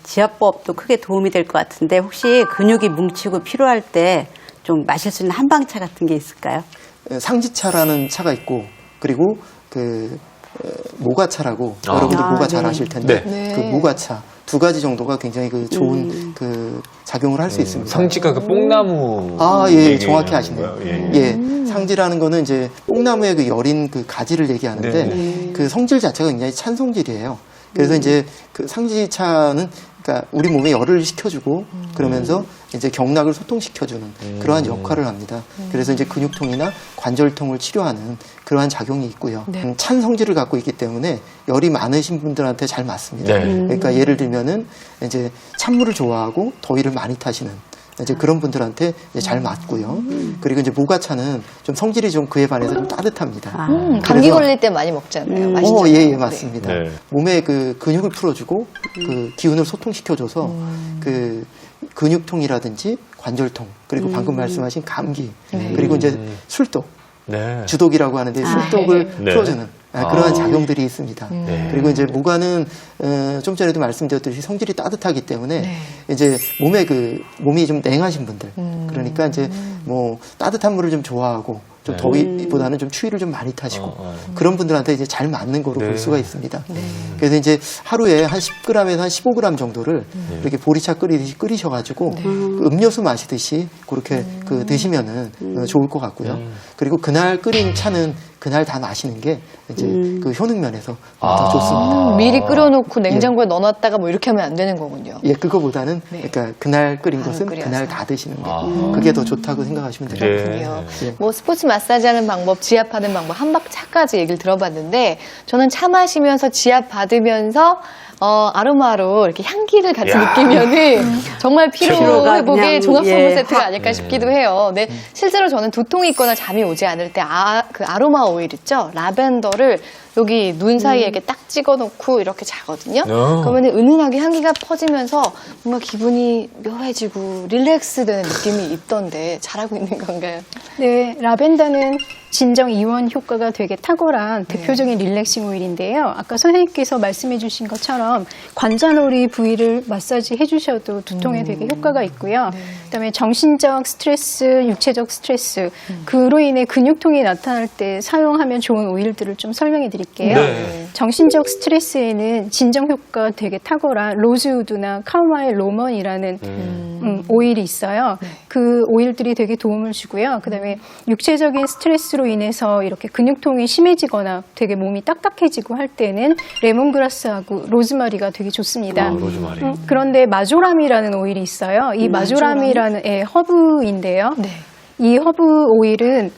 지압법도 크게 도움이 될 것 같은데 혹시 근육이 뭉치고 피로할 때 좀 마실 수 있는 한방차 같은 게 있을까요? 상지차라는 차가 있고 그리고 모가차라고 여러분들 모가 잘 아실 텐데 그 모가차 두 가지 정도가 굉장히 좋은 작용을 할 수 있습니다. 상지가 그 뽕나무. 예, 정확히 아시네요. 예. 상지라는 거는 이제 뽕나무의 그 여린 그 가지를 얘기하는데 그 성질 자체가 굉장히 찬 성질이에요. 그래서 이제 그 상지차는 그러니까 우리 몸에 열을 식혀주고 그러면서 이제 경락을 소통시켜주는 그러한 역할을 합니다. 그래서 이제 근육통이나 관절통을 치료하는 그러한 작용이 있고요. 찬 성질을 갖고 있기 때문에 열이 많으신 분들한테 잘 맞습니다. 그러니까 예를 들면은 이제 찬물을 좋아하고 더위를 많이 타시는 이제 그런 분들한테 이제 잘 맞고요. 그리고 이제 모가차는 좀 성질이 좀 그에 반해서 좀 따뜻합니다. 감기 걸릴 때 많이 먹잖아요. 맛있잖아요. 예, 맞습니다. 네. 몸의 그 근육을 풀어주고 그 기운을 소통시켜줘서 그 근육통이라든지 관절통 그리고 방금 말씀하신 감기 그리고 이제 술독 주독이라고 하는데 술독을 풀어주는 그러한 작용들이 있습니다. 그리고 이제 모가는 좀 전에도 말씀드렸듯이 성질이 따뜻하기 때문에 이제 몸이 좀 냉하신 분들 그러니까 이제 뭐 따뜻한 물을 좀 좋아하고 좀 더위보다는 좀 추위를 좀 많이 타시고 그런 분들한테 이제 잘 맞는 거로 볼 수가 있습니다. 그래서 이제 하루에 한 10g에서 한 15g 정도를 이렇게 보리차 끓이듯이 끓이셔가지고 그 음료수 마시듯이 그렇게 드시면은 좋을 것 같고요. 그리고 그날 끓인 차는 그날 다 마시는 게 이제 그 효능면에서 더 좋습니다. 미리 끓여놓고 냉장고에 넣어놨다가 뭐 이렇게 하면 안 되는 거군요. 예, 그거보다는 그러니까 그날 끓인 것은 그날 다 드시는 게 그게 더 좋다고 생각하시면 되거든요. 뭐 스포츠 마사지하는 방법, 지압하는 방법, 한박차까지 얘기를 들어봤는데 저는 차 마시면서 지압 받으면서 아로마로 이렇게 향기를 같이 느끼면은 정말 피로 회복의 종합선물 세트가 아닐까 싶기도 해요. 네, 실제로 저는 두통이 있거나 잠이 오지 않을 때 그 아로마 오일 있죠? 라벤더를 여기 눈 사이에 이렇게 딱 찍어놓고 이렇게 자거든요. 그러면 은은하게 향기가 퍼지면서 뭔가 기분이 묘해지고 릴렉스되는 느낌이 있던데 잘하고 있는 건가요? 네, 라벤더는 진정 이완 효과가 되게 탁월한 대표적인 릴렉싱 오일인데요. 아까 선생님께서 말씀해 주신 것처럼 관자놀이 부위를 마사지 해주셔도 두통에 되게 효과가 있고요. 그다음에 정신적 스트레스, 육체적 스트레스, 그로 인해 근육통이 나타날 때 사용하면 좋은 오일들을 좀 설명해 드릴게요. 정신적 스트레스에는 진정 효과가 되게 탁월한 로즈우드나 카모마일 로먼이라는 오일이 있어요. 그 오일들이 되게 도움을 주고요. 그다음에 육체적인 스트레스로 인해서 이렇게 근육통이 심해지거나 되게 몸이 딱딱해지고 할 때는 레몬그라스하고 로즈마리가 되게 좋습니다. 로즈마리. 그런데 마조람이라는 오일이 있어요. 이 마조람이라는 허브인데요. 이 허브 오일은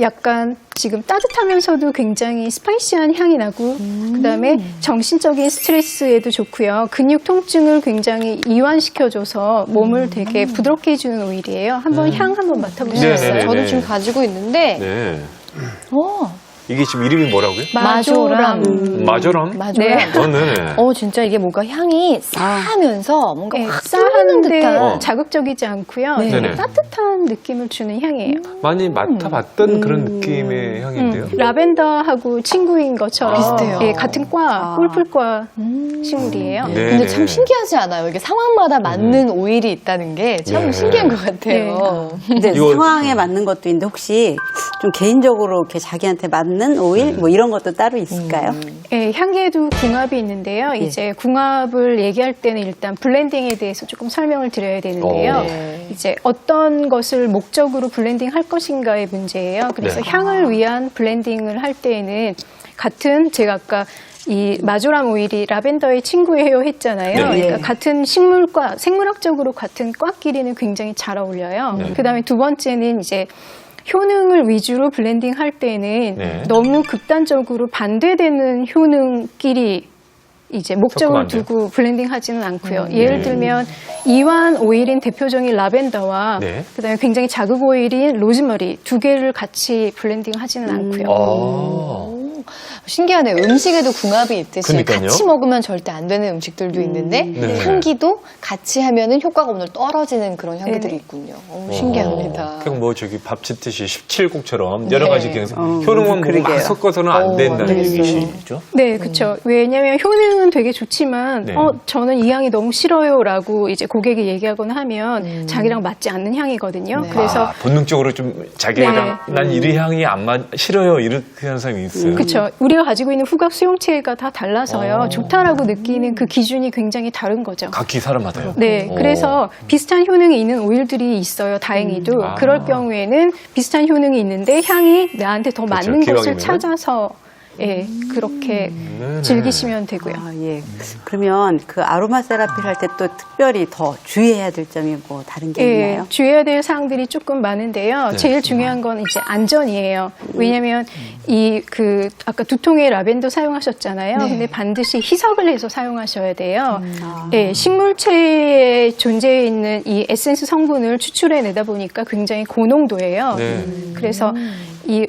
약간 지금 따뜻하면서도 굉장히 스파이시한 향이 나고 그다음에 정신적인 스트레스에도 좋고요. 근육 통증을 굉장히 이완시켜줘서 몸을 되게 부드럽게 해주는 오일이에요. 한번 향 한번 맡아보시겠어요? 저도 지금 가지고 있는데 이게 지금 이름이 뭐라고요? 마조람. 마조람? 진짜 이게 뭔가 향이 싸하면서 뭔가 확 쏘는 싸한데 듯한. 자극적이지 않고요. 되게 따뜻한 느낌을 주는 향이에요. 많이 맡아봤던 그런 느낌의 향인데요. 라벤더하고 친구인 것처럼 비슷해요. 예, 같은 과, 꿀풀과 식물이에요. 근데 참 신기하지 않아요? 이게 상황마다 맞는 오일이 있다는 게 참 신기한 것 같아요. 근데 상황에 맞는 것도 있는데 혹시 좀 개인적으로 이렇게 자기한테 맞는 오일 뭐 이런 것도 따로 있을까요? 예, 향에도 궁합이 있는데요. 이제 궁합을 얘기할 때는 일단 블렌딩에 대해서 조금 설명을 드려야 되는데요. 이제 어떤 것을 목적으로 블렌딩 할 것인가의 문제예요. 그래서 향을 위한 블렌딩을 할 때에는 제가 아까 이 마조람 오일이 라벤더의 친구예요 했잖아요. 그러니까 같은 식물과 생물학적으로 같은 과끼리는 굉장히 잘 어울려요. 그다음에 두 번째는 이제 효능을 위주로 블렌딩 할 때는 너무 극단적으로 반대되는 효능끼리 이제 목적을 두고 블렌딩 하지는 않고요. 예를 들면 이완 오일인 대표적인 라벤더와 그다음에 굉장히 자극 오일인 로즈머리 두 개를 같이 블렌딩 하지는 않고요. 신기하네요. 음식에도 궁합이 있듯이 그러니까요. 같이 먹으면 절대 안 되는 음식들도 있는데 네. 향기도 같이 하면은 효과가 오늘 떨어지는 그런 향기들이 있군요. 신기합니다. 그냥 뭐 저기 밥 짓듯이 17곡처럼 여러 가지 네. 기능에서 효능만 보고 막 그러게요. 섞어서는 안 된다는 알겠어요. 얘기시죠? 네, 그렇죠. 왜냐하면 효능은 되게 좋지만, 네. 저는 이 향이 너무 싫어요라고 이제 고객이 얘기하거나 하면 자기랑 맞지 않는 향이거든요. 네. 그래서 본능적으로 좀 자기랑 난 이 향이 안 싫어요 이렇게 하는 사람이 있어요. 그렇죠. 우리가 가지고 있는 후각 수용체가 다 달라서요. 좋다라고 느끼는 그 기준이 굉장히 다른 거죠. 각기 사람마다요. 네, 그래서 비슷한 효능이 있는 오일들이 있어요. 다행히도. 아. 그럴 경우에는 비슷한 효능이 있는데 향이 나한테 더 그렇죠. 맞는 것을 기왕이면은. 찾아서 예, 그렇게 즐기시면 되고요. 아, 예. 그러면 그 아로마 세라피를 할 때 또 특별히 더 주의해야 될 점이 뭐 다른 게 예, 있나요? 주의해야 될 사항들이 조금 많은데요. 네. 제일 중요한 건 이제 안전이에요. 왜냐하면 아까 두통의 라벤더 사용하셨잖아요. 네. 근데 반드시 희석을 해서 사용하셔야 돼요. 예, 식물체에 존재해 있는 이 에센스 성분을 추출해내다 보니까 굉장히 고농도예요. 네. 그래서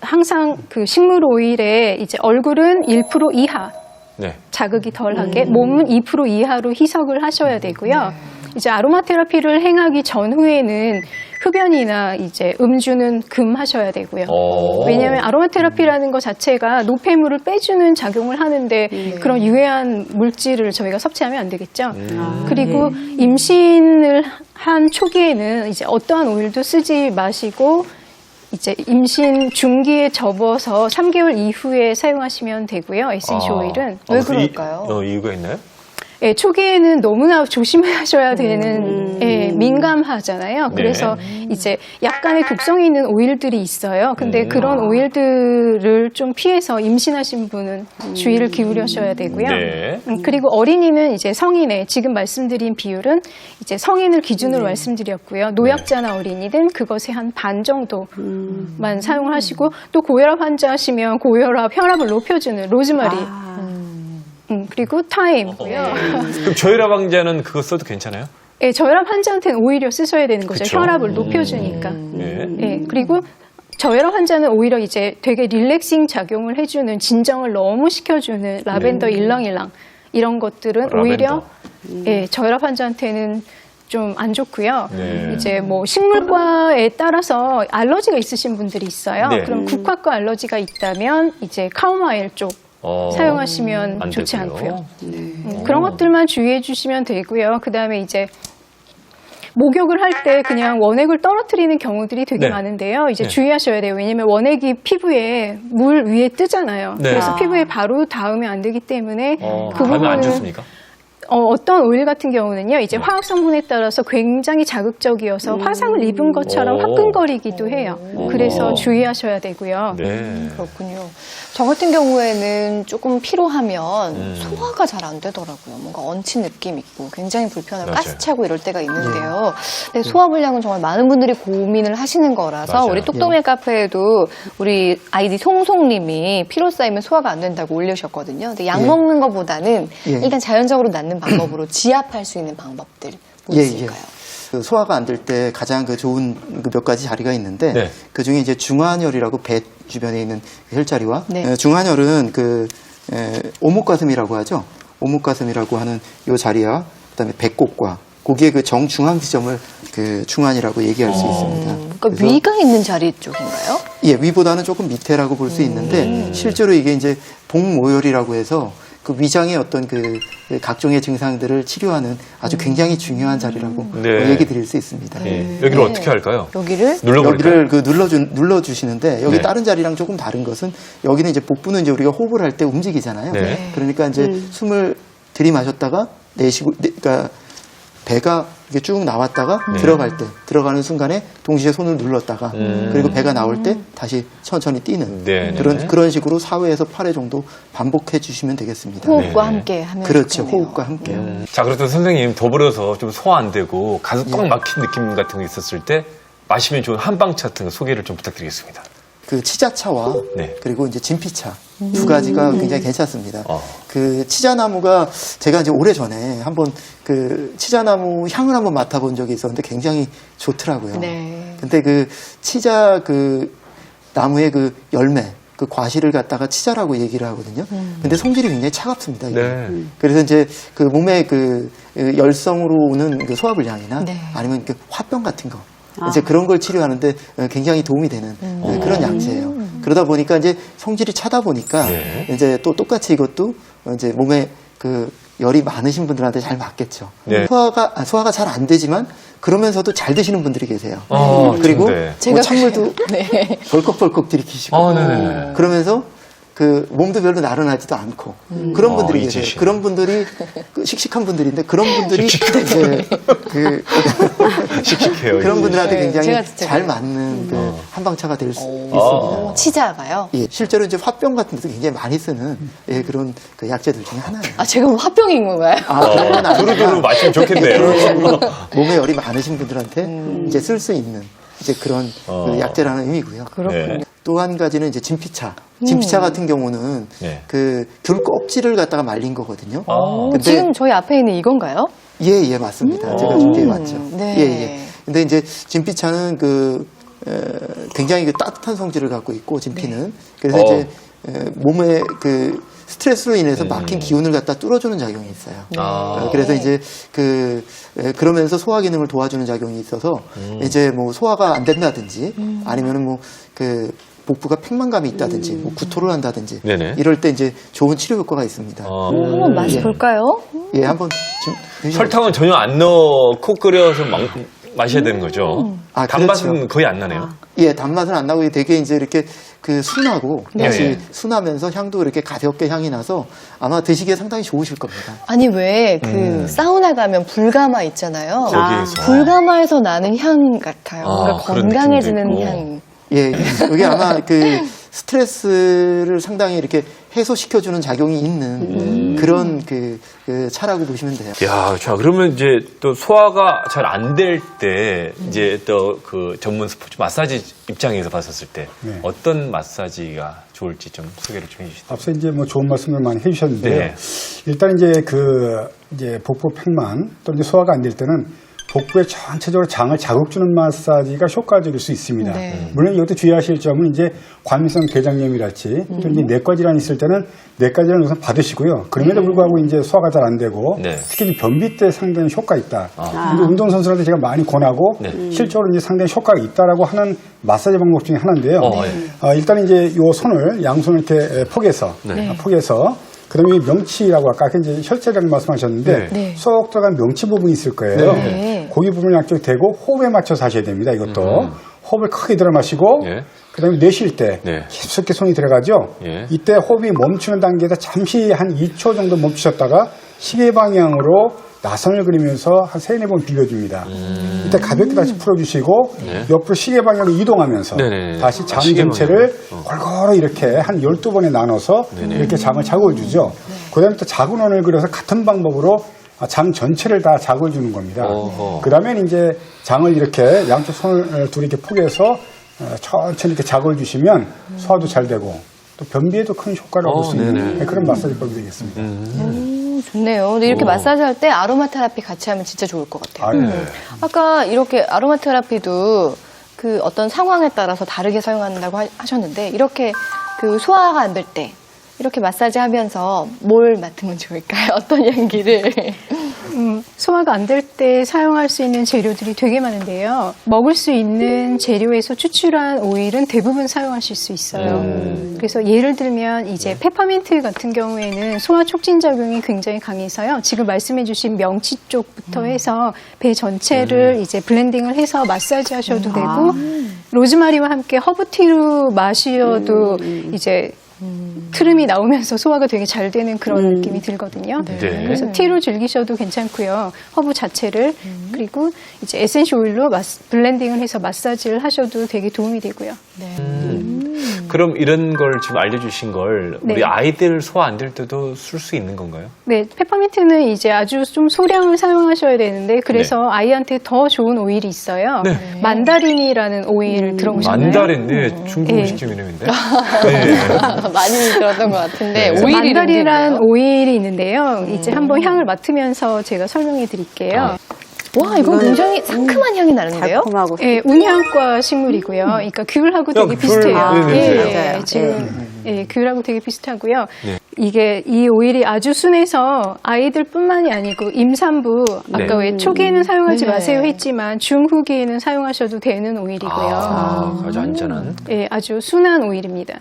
항상 그 식물 오일에 이제 얼굴은 1% 이하 네. 자극이 덜하게 몸은 2% 이하로 희석을 하셔야 되고요. 이제 아로마 테라피를 행하기 전후에는 흡연이나 이제 음주는 금하셔야 되고요. 왜냐하면 아로마 테라피라는 것 자체가 노폐물을 빼주는 작용을 하는데 그런 유해한 물질을 저희가 섭취하면 안 되겠죠. 그리고 임신을 한 초기에는 이제 어떠한 오일도 쓰지 마시고 이제 임신 중기에 접어서 3개월 이후에 사용하시면 되고요. 에센셜 오일은. 왜 그럴까요? 이유가 있나요? 예, 초기에는 너무나 조심하셔야 되는, 예, 민감하잖아요. 그래서 이제 약간의 독성이 있는 오일들이 있어요. 근데 그런 오일들을 좀 피해서 임신하신 분은 주의를 기울여셔야 되고요. 네. 그리고 어린이는 이제 성인의, 지금 말씀드린 비율은 이제 성인을 기준으로 말씀드렸고요. 노약자나 어린이든 그것의 한 반 정도만 사용을 하시고 또 고혈압 환자시면 고혈압, 혈압을 높여주는 로즈마리. 그리고 타임고요. 그럼 저혈압 환자는 그거 써도 괜찮아요? 예, 저혈압 환자한테는 오히려 쓰셔야 되는 거죠. 그쵸? 혈압을 높여주니까. 네. 예, 그리고 저혈압 환자는 오히려 이제 되게 릴렉싱 작용을 해주는 진정을 너무 시켜주는 라벤더 일렁일렁 이런 것들은 라벤더. 오히려 예, 저혈압 환자한테는 좀 안 좋고요. 네. 이제 뭐 식물과에 따라서 알러지가 있으신 분들이 있어요. 네. 그럼 국화과 알러지가 있다면 이제 카모마일 쪽 사용하시면 안 좋지 되고요. 않고요. 그런 것들만 주의해 주시면 되고요. 그 다음에 이제 목욕을 할 때 그냥 원액을 떨어뜨리는 경우들이 되게 네. 많은데요. 이제 네. 주의하셔야 돼요. 왜냐면 원액이 피부에 물 위에 뜨잖아요. 네. 그래서 피부에 바로 닿으면 안 되기 때문에 그 하면 안 부분은 좋습니까? 어떤 오일 같은 경우는요, 이제 네. 화학 성분에 따라서 굉장히 자극적이어서 화상을 입은 것처럼 오. 화끈거리기도 해요. 그래서 주의하셔야 되고요. 네. 그렇군요. 저 같은 경우에는 조금 피로하면 소화가 잘 안 되더라고요. 뭔가 얹힌 느낌 있고 굉장히 불편하고 맞아요. 가스차고 이럴 때가 있는데요. 근데 소화불량은 정말 많은 분들이 고민을 하시는 거라서 맞아요. 우리 똑똑맨 카페에도 우리 아이디 송송님이 피로 쌓이면 소화가 안 된다고 올리셨거든요. 근데 약 먹는 것보다는 일단 자연적으로 낫는 방법으로 지압할 수 있는 방법들 뭐 있을까요? 그 소화가 안 될 때 가장 그 좋은 그 몇 가지 자리가 있는데 네. 그 중에 이제 중환혈이라고 배 주변에 있는 그 혈자리와 네. 중환혈은 그 오목가슴이라고 하죠. 오목가슴이라고 하는 요 자리와 그다음에 배꼽과 거기에 그 정중앙 지점을 그 중환이라고 얘기할 수 있습니다. 그러니까 위가 있는 자리 쪽인가요? 예, 위보다는 조금 밑에라고 볼 수 있는데 실제로 이게 이제 복모혈이라고 해서 그 위장의 어떤 그 각종의 증상들을 치료하는 아주 굉장히 중요한 자리라고 네. 얘기 드릴 수 있습니다. 네. 여기를 어떻게 할까요? 여기를 눌러버릴까요? 여기를 그 눌러주시는데 여기 네. 다른 자리랑 조금 다른 것은 여기는 이제 복부는 이제 우리가 호흡을 할 때 움직이잖아요. 네. 그러니까 이제 숨을 들이마셨다가 내쉬고, 그러니까 배가 이렇게 쭉 나왔다가 들어갈 때 들어가는 순간에 동시에 손을 눌렀다가 그리고 배가 나올 때 다시 천천히 뛰는 네, 그런 식으로 4회에서 8회 정도 반복해 주시면 되겠습니다. 호흡과 네. 함께 하면 그렇죠. 좋겠네요. 호흡과 함께요. 자, 그렇다면 선생님 더불어서 좀 소화 안 되고 가슴 꽉 막힌 느낌 같은 게 있었을 때 마시면 좋은 한방차 같은 거 소개를 좀 부탁드리겠습니다. 그 치자차와 네. 그리고 이제 진피차 두 가지가 굉장히 괜찮습니다. 어. 그 치자나무가 제가 이제 오래 전에 한번 그 치자나무 향을 한번 맡아본 적이 있었는데 굉장히 좋더라고요. 네. 근데 그 치자 그 나무의 그 열매 그 과실을 갖다가 치자라고 얘기를 하거든요. 근데 성질이 굉장히 차갑습니다. 이게. 네. 그래서 이제 그 몸의 그 열성으로 오는 그 소화불량이나 네. 아니면 그 화병 같은 거 이제 그런 걸 치료하는데 굉장히 도움이 되는 그런 약재예요. 그러다 보니까 이제 성질이 차다 보니까 네. 이제 또 똑같이 이것도 이제 몸에 그 열이 많으신 분들한테 잘 맞겠죠. 네. 소화가 잘 안 되지만 그러면서도 잘 드시는 분들이 계세요. 좋은데. 그리고 뭐 제가 찬물도 네. 벌컥벌컥 들이키시고 네네네. 그러면서 그 몸도 별로 나른하지도 않고 그런 분들이 계세요. 이지시네. 그런 분들이 그 씩씩한 분들인데 그런 분들이 이제 그 씩씩해요. 그런 분들한테 네, 굉장히 제가 진짜 잘 맞는 그 한방차가 될 수 있습니다. 치자가요? 예, 실제로 이제 화병 같은 데도 굉장히 많이 쓰는 예, 그런 그 약재들 중에 하나예요. 아, 제가 뭐 화병인 건가요? 그런 건 아니라 두루두루 마시면 좋겠네요. 몸에 열이 많으신 분들한테 이제 쓸 수 있는 이제 그런 그 약재라는 의미고요. 네. 또 한 가지는 이제 진피차. 진피차 같은 경우는 네. 그 귤 껍질을 갖다가 말린 거거든요. 근데 지금 저희 앞에 있는 이건가요? 예, 맞습니다. 제가 준비해 왔죠. 네. 예. 근데 이제 진피차는 그 굉장히 그 따뜻한 성질을 갖고 있고 진피는 그래서 이제 몸에 그 스트레스로 인해서 막힌 기운을 갖다 뚫어주는 작용이 있어요. 그래서 이제 그러면서 소화 기능을 도와주는 작용이 있어서 이제 뭐 소화가 안 된다든지 아니면은 뭐 그 복부가 팽만감이 있다든지 뭐 구토를 한다든지 네네. 이럴 때 이제 좋은 치료 효과가 있습니다. 한번 마셔볼까요? 예, 한번 좀 설탕은 전혀 안 넣고 끓여서 마셔야 되는 거죠. 아, 단맛은 그렇죠. 거의 안 나네요. 예, 단맛은 안 나고 되게 이제 이렇게 그 순하고 네. 맛이 예. 순하면서 향도 이렇게 가볍게 향이 나서 아마 드시기에 상당히 좋으실 겁니다. 아니, 왜 그 사우나 가면 불가마 있잖아요. 거기에서. 불가마에서 나는 향 같아요. 뭔가 그런 건강해지는 느낌도 있고. 향. 예, 그게 아마 그 스트레스를 상당히 이렇게 해소시켜주는 작용이 있는 그런 그 차라고 보시면 돼요. 야, 자, 그러면 이제 또 소화가 잘 안 될 때, 이제 또 그 전문 스포츠 마사지 입장에서 봤었을 때, 네. 어떤 마사지가 좋을지 좀 소개를 좀 해주시죠. 앞서 이제 뭐 좋은 말씀을 많이 해주셨는데요. 네. 일단 이제 복부 팽만 또 이제 소화가 안 될 때는 복부에 전체적으로 장을 자극 주는 마사지가 효과적일 수 있습니다. 네. 물론 이것도 주의하실 점은 이제 과민성 대장염이랄지 또 이제 내과 질환이 있을 때는 내과 질환 우선 받으시고요. 그럼에도 불구하고 이제 소화가 잘 안 되고 네. 특히 이제 변비 때 상당히 효과 있다. 근데 운동선수한테 제가 많이 권하고 네. 실제로 이제 상당히 효과가 있다라고 하는 마사지 방법 중에 하나인데요. 예. 일단 이제 요 손을 양손을 이렇게 포개서 그다음에 이 명치라고 아까 이제 혈자량 말씀하셨는데 네. 쏙 들어간 명치 부분이 있을 거예요. 네. 고기 부분을 양쪽 대고 호흡에 맞춰서 하셔야 됩니다. 이것도 호흡을 크게 들어 마시고 예. 그다음에 내쉴 때 네. 깊숙이 손이 들어가죠. 예. 이때 호흡이 멈추는 단계에서 잠시 한 2초 정도 멈추셨다가 시계 방향으로 나선을 그리면서 한 3-4번 비벼줍니다. 이때 가볍게 다시 풀어주시고 네. 옆으로 시계 방향으로 이동하면서 네네네. 다시 장 시계 전체를 방향으로. 골고루 이렇게 한 12번에 나눠서 이렇게 장을 자극을 주죠. 그 다음에 또 자군원을 그려서 같은 방법으로 장 전체를 다 자극을 주는 겁니다. 어허. 그 다음에 이제 장을 이렇게 양쪽 손을 둘이 이렇게 포개서 천천히 이렇게 자극을 주시면 소화도 잘 되고 또 변비에도 큰 효과를 얻을 수 있는 네네. 그런 마사지법이 되겠습니다. 좋네요. 근데 이렇게 마사지 할 때 아로마 테라피 같이 하면 진짜 좋을 것 같아요. 아, 네. 아까 이렇게 아로마 테라피도 그 어떤 상황에 따라서 다르게 사용한다고 하셨는데 이렇게 그 소화가 안 될 때 이렇게 마사지 하면서 뭘 맡으면 좋을까요? 어떤 향기를? 소화가 안 될 때 사용할 수 있는 재료들이 되게 많은데요. 먹을 수 있는 재료에서 추출한 오일은 대부분 사용하실 수 있어요. 그래서 예를 들면 이제 페퍼민트 같은 경우에는 소화 촉진 작용이 굉장히 강해서요. 지금 말씀해 주신 명치 쪽부터 해서 배 전체를 이제 블렌딩을 해서 마사지 하셔도 되고 로즈마리와 함께 허브티로 마셔도 이제 트름이 나오면서 소화가 되게 잘 되는 그런 느낌이 들거든요. 네. 그래서 티로 즐기셔도 괜찮고요. 허브 자체를 그리고 이제 에센셜 오일로 블렌딩을 해서 마사지를 하셔도 되게 도움이 되고요. 그럼 이런 걸 지금 알려주신 걸 우리 네. 아이들 소화 안 될 때도 쓸 수 있는 건가요? 네, 페퍼민트는 이제 아주 좀 소량을 사용하셔야 되는데 그래서 네. 아이한테 더 좋은 오일이 있어요. 만다린이라는 오일 들어보셨나요? 만다린, 네, 중국 네. 음식점 이름인데. 네. 많이 들었던 것 같은데 네. 오일이 만다린이란 있네요. 오일이 있는데요. 이제 한번 향을 맡으면서 제가 설명해 드릴게요. 와, 이건 굉장히 상큼한 향이 나는데요? 달콤하고 예, 운향과 식물이고요. 그러니까 귤하고 되게 비슷해요. 네네. 맞아요. 지금 귤하고 되게 비슷하고요. 네. 이게 이 오일이 아주 순해서 아이들뿐만이 아니고 임산부 네. 아까 왜 초기에는 사용하지 네. 마세요 했지만 중후기에는 사용하셔도 되는 오일이고요. 아주 안전한. 예, 아주 순한 오일입니다.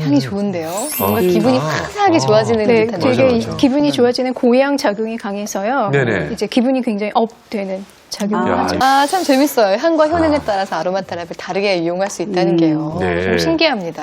향이 좋은데요? 뭔가 좋다. 기분이 화사하게 좋아지는 네, 듯한 되게 맞아, 맞아. 기분이 좋아지는 고양 작용이 강해서요. 네네. 이제 기분이 굉장히 업되는 작용을 야, 하죠. 아, 참 재밌어요. 향과 효능에 따라서 아로마 테라피를 다르게 이용할 수 있다는 게요. 네. 좀 신기합니다.